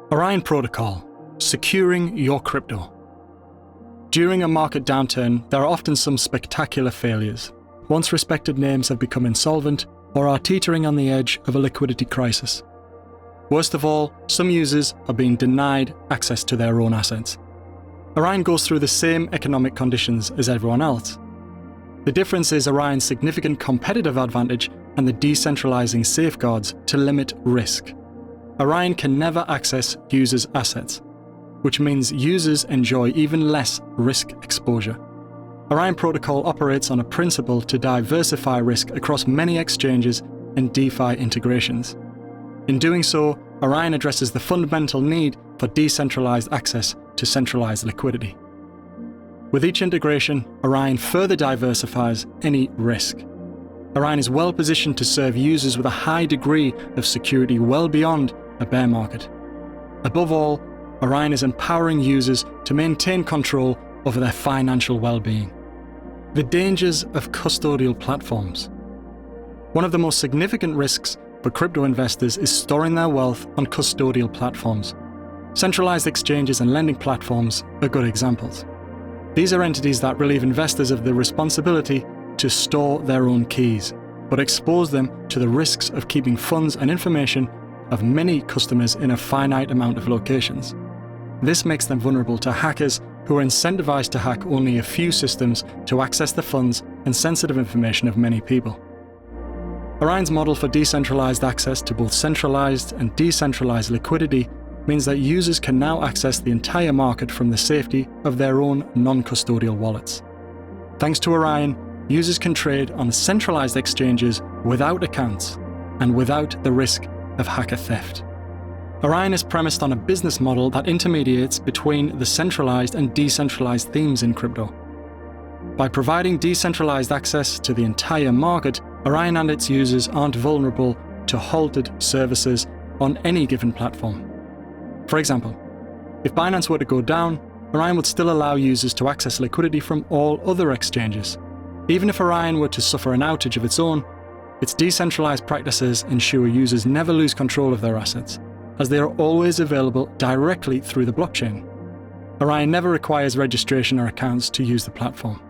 Orion Protocol, securing your crypto. During a market downturn, there are often some spectacular failures. Once respected names have become insolvent or are teetering on the edge of a liquidity crisis. Worst of all, some users are being denied access to their own assets. Orion goes through the same economic conditions as everyone else. The difference is Orion's significant competitive advantage and the decentralizing safeguards to limit risk. Orion can never access users' assets, which means users enjoy even less risk exposure. Orion Protocol operates on a principle to diversify risk across many exchanges and DeFi integrations. In doing so, Orion addresses the fundamental need for decentralized access to centralized liquidity. With each integration, Orion further diversifies any risk. Orion is well positioned to serve users with a high degree of security well beyond a bear market. Above all, Orion is empowering users to maintain control over their financial well-being. The dangers of custodial platforms. One of the most significant risks for crypto investors is storing their wealth on custodial platforms. Centralized exchanges and lending platforms are good examples. These are entities that relieve investors of the responsibility to store their own keys, but expose them to the risks of keeping funds and information of many customers in a finite amount of locations. This makes them vulnerable to hackers who are incentivized to hack only a few systems to access the funds and sensitive information of many people. Orion's model for decentralized access to both centralized and decentralized liquidity means that users can now access the entire market from the safety of their own non-custodial wallets. Thanks to Orion, users can trade on centralized exchanges without accounts and without the risk of hacker theft. Orion is premised on a business model that intermediates between the centralized and decentralized themes in crypto. By providing decentralized access to the entire market, Orion and its users aren't vulnerable to halted services on any given platform. For example, if Binance were to go down, Orion would still allow users to access liquidity from all other exchanges. Even if Orion were to suffer an outage of its own, its decentralized practices ensure users never lose control of their assets, as they are always available directly through the blockchain. Orion never requires registration or accounts to use the platform.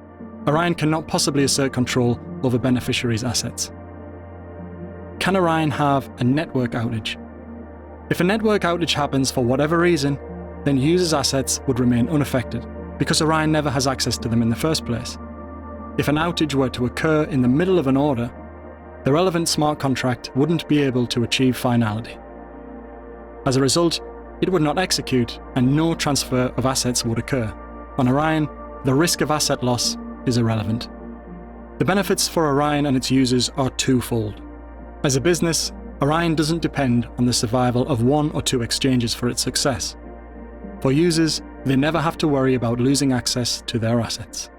Orion cannot possibly assert control over beneficiaries' assets. Can Orion have a network outage? If a network outage happens for whatever reason, then users' assets would remain unaffected, because Orion never has access to them in the first place. If an outage were to occur in the middle of an order, the relevant smart contract wouldn't be able to achieve finality. As a result, it would not execute and no transfer of assets would occur. On Orion, the risk of asset loss is irrelevant. The benefits for Orion and its users are twofold. As a business, Orion doesn't depend on the survival of one or two exchanges for its success. For users, they never have to worry about losing access to their assets.